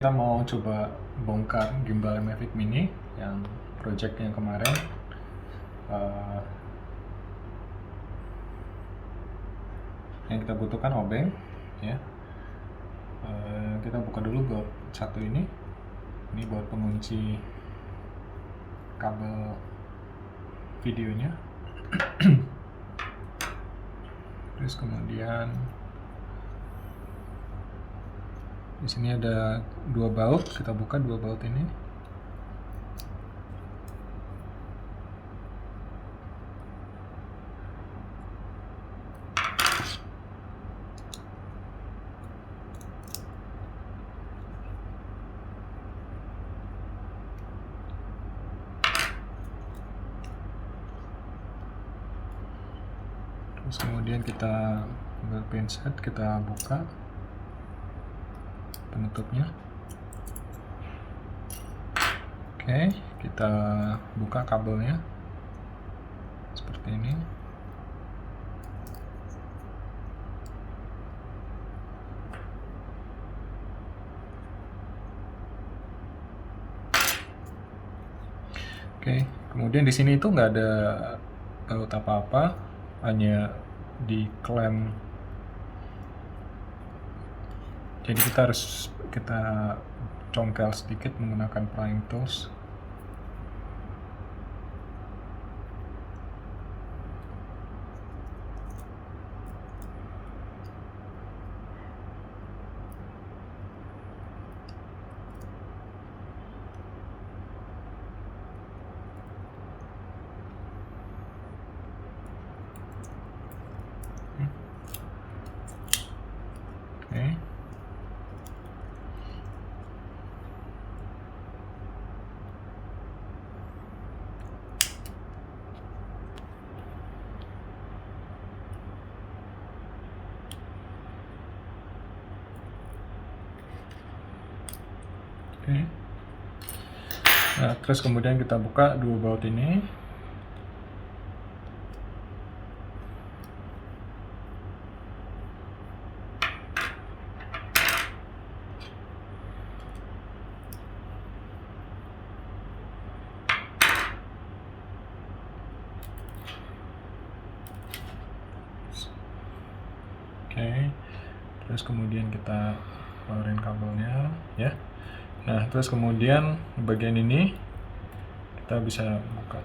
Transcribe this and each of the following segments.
Kita mau coba bongkar gimbal Mavic Mini yang project yang kemarin. Yang kita butuhkan obeng, ya. Kita buka dulu baut satu ini buat pengunci kabel videonya. Terus kemudian di sini ada dua baut, kita buka dua baut ini. Terus kemudian kita ambil pinset, kita buka penutupnya. Oke, kita buka kabelnya seperti ini. Oke, kemudian di sini itu nggak ada baut apa-apa, hanya di klem. Jadi kita congkel sedikit menggunakan prying tools. Oke. Nah, terus kemudian kita buka dua baut ini. Oke, terus kemudian kita keluarin kabelnya, ya. Nah, terus kemudian bagian ini kita bisa buka.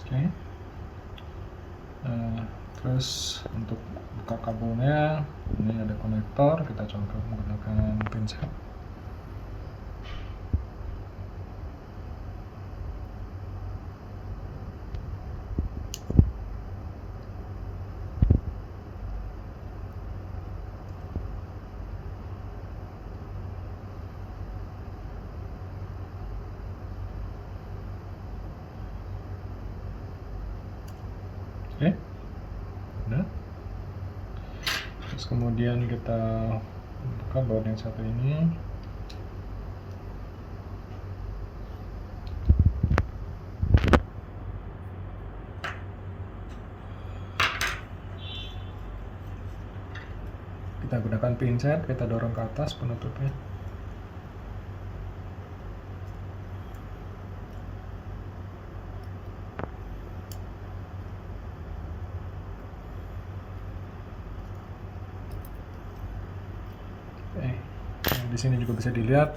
Oke. Terus untuk buka kabelnya, ini ada konektor, kita congkel menggunakan pinset. Oke, udah. Terus kemudian kita buka baut yang satu ini. Kita gunakan pinset, kita dorong ke atas penutupnya. Nah, di sini juga bisa dilihat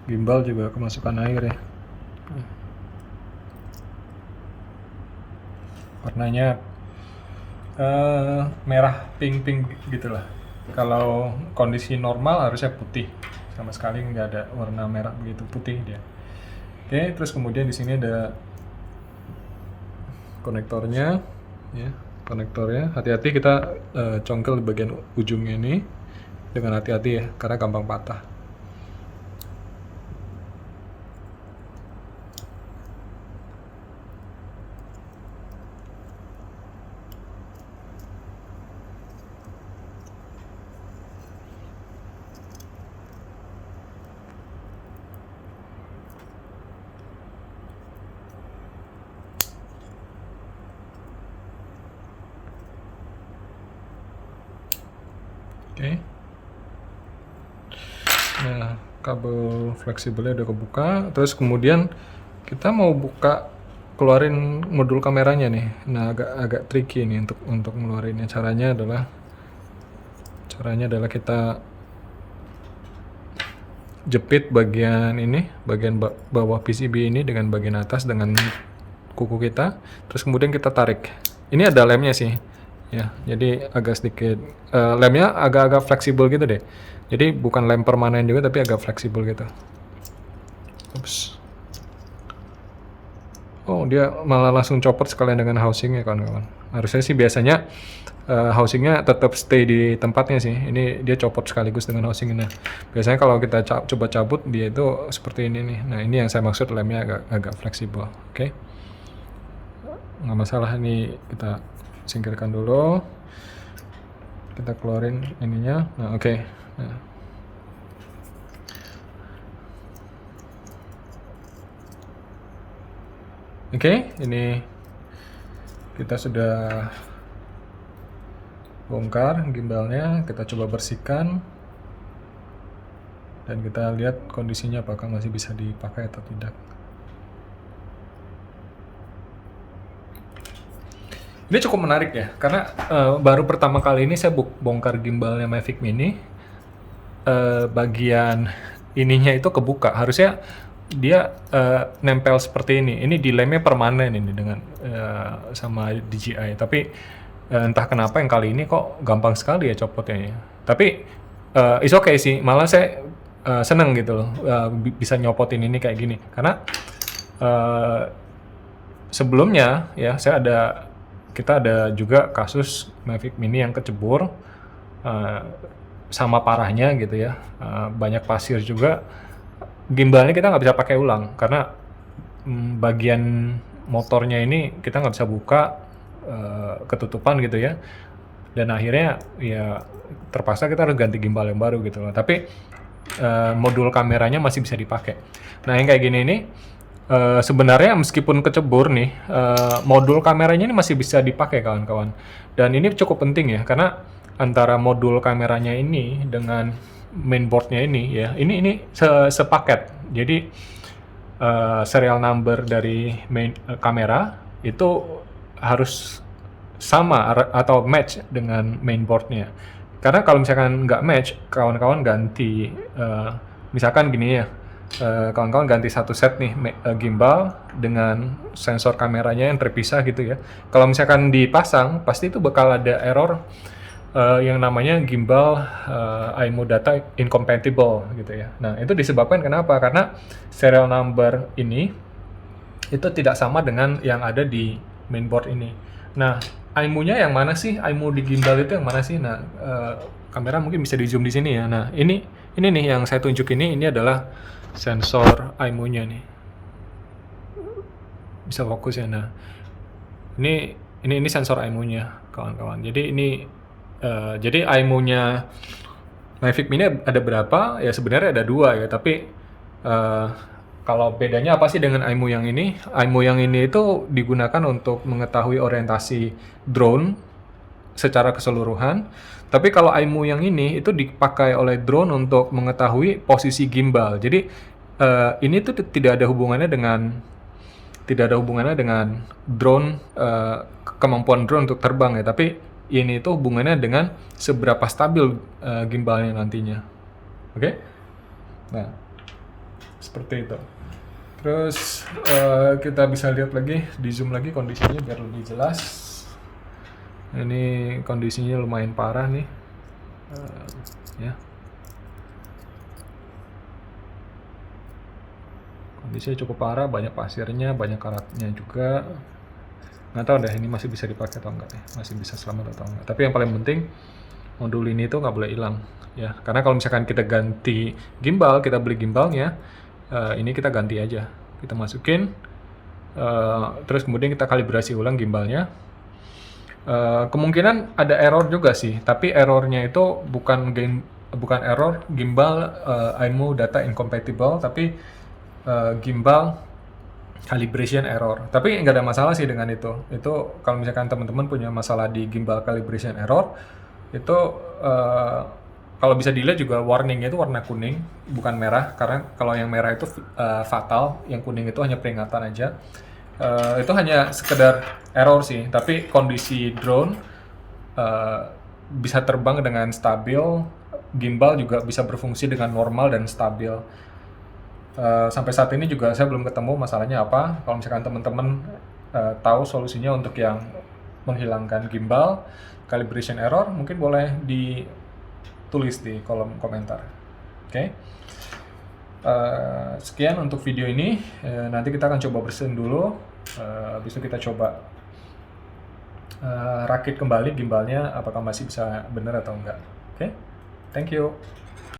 gimbal juga kemasukan air, ya. Warnanya merah pink gitulah. Kalau kondisi normal harusnya putih sama sekali nggak ada warna merah begitu, putih dia. Oke, terus kemudian di sini ada konektornya, ya, konektornya. Hati-hati kita congkel di bagian ujungnya ini dengan hati-hati ya, karena gampang patah. Oke. Nah, kabel fleksibelnya udah kebuka. Terus kemudian kita mau buka, keluarin modul kameranya nih. Nah, agak tricky nih untuk ngeluarinnya. Caranya adalah kita jepit bagian ini, bagian bawah PCB ini dengan bagian atas dengan kuku kita. Terus kemudian kita tarik. Ini ada lemnya sih. Ya, jadi agak sedikit lemnya agak-agak fleksibel gitu deh. Jadi bukan lem permanen juga, tapi agak fleksibel gitu. Ups. Oh, dia malah langsung copot sekalian dengan housingnya, kawan-kawan. Harusnya sih biasanya housingnya tetap stay di tempatnya sih. Ini dia copot sekaligus dengan housingnya. Nah, biasanya kalau kita coba cabut, dia itu seperti ini nih. Nah, ini yang saya maksud, lemnya agak fleksibel. Oke. Nggak masalah, ini kita singkirkan dulu, kita keluarin ininya. Nah, oke. Nah. Oke, ini kita sudah bongkar gimbalnya, kita coba bersihkan dan kita lihat kondisinya apakah masih bisa dipakai atau tidak. Ini cukup menarik ya, karena baru pertama kali ini saya bongkar gimbalnya Mavic Mini. Bagian ininya itu kebuka, harusnya dia nempel seperti ini. Ini dilemnya permanen ini dengan sama DJI, tapi entah kenapa yang kali ini kok gampang sekali ya copotnya ya. Tapi it's okay sih, malah saya seneng gitu loh, bisa nyopotin ini kayak gini, karena sebelumnya ya kita ada juga kasus Mavic Mini yang kecebur sama parahnya gitu ya, banyak pasir juga. Gimbalnya kita nggak bisa pakai ulang karena bagian motornya ini kita nggak bisa buka, ketutupan gitu ya, dan akhirnya ya terpaksa kita harus ganti gimbal yang baru gitu loh. Tapi modul kameranya masih bisa dipakai. Nah, yang kayak gini ini sebenarnya meskipun kecebur nih, modul kameranya ini masih bisa dipakai, kawan-kawan. Dan ini cukup penting ya, karena antara modul kameranya ini dengan mainboardnya ini ya, ini sepaket. Jadi serial number dari main kamera itu harus sama atau match dengan mainboardnya. Karena kalau misalkan nggak match, kawan-kawan ganti, misalkan gini ya, kawan-kawan ganti satu set nih gimbal dengan sensor kameranya yang terpisah gitu ya. Kalau misalkan dipasang, pasti itu bakal ada error yang namanya gimbal IMU data incompatible gitu ya. Nah, itu disebabkan kenapa? Karena serial number ini itu tidak sama dengan yang ada di mainboard ini. Nah, IMU-nya yang mana sih? IMU di gimbal itu yang mana sih? Nah, kamera mungkin bisa di zoom di sini ya. Nah, ini nih yang saya tunjuk ini adalah sensor IMU-nya nih. Bisa fokus ya. Nah, ini sensor IMU-nya, kawan-kawan. Jadi jadi IMU-nya Mavic Mini ada berapa? Ya sebenarnya ada 2 ya, tapi kalau bedanya apa sih dengan IMU yang ini? IMU yang ini itu digunakan untuk mengetahui orientasi drone secara keseluruhan. Tapi kalau IMU yang ini itu dipakai oleh drone untuk mengetahui posisi gimbal. Jadi ini tuh tidak ada hubungannya dengan drone, kemampuan drone untuk terbang ya, tapi ini itu hubungannya dengan seberapa stabil gimbalnya nantinya. Oke? Nah, seperti itu. Terus kita bisa lihat lagi, di zoom lagi kondisinya biar lebih jelas. Ini kondisinya lumayan parah nih, ya. Kondisinya cukup parah, banyak pasirnya, banyak karatnya juga. Nggak tahu deh ini masih bisa dipakai atau enggak ya, masih bisa selamat atau enggak. Tapi yang paling penting modul ini tuh nggak boleh hilang ya, karena kalau misalkan kita ganti gimbal, kita beli gimbalnya, ini kita ganti aja, kita masukin, terus kemudian kita kalibrasi ulang gimbalnya. Kemungkinan ada error juga sih, tapi errornya itu bukan error gimbal IMU data incompatible, tapi gimbal calibration error. Tapi nggak ada masalah sih dengan itu. Itu kalau misalkan teman-teman punya masalah di gimbal calibration error, itu kalau bisa dilihat juga warningnya itu warna kuning, bukan merah. Karena kalau yang merah itu fatal, yang kuning itu hanya peringatan aja. Itu hanya sekedar error sih. Tapi kondisi drone bisa terbang dengan stabil, gimbal juga bisa berfungsi dengan normal dan stabil. Sampai saat ini juga saya belum ketemu masalahnya apa. Kalau misalkan teman-teman tahu solusinya untuk yang menghilangkan gimbal calibration error, mungkin boleh ditulis di kolom komentar. Oke. Sekian untuk video ini. Nanti kita akan coba bersihin dulu. Habis itu kita coba rakit kembali gimbalnya, apakah masih bisa benar atau enggak. Oke. Thank you.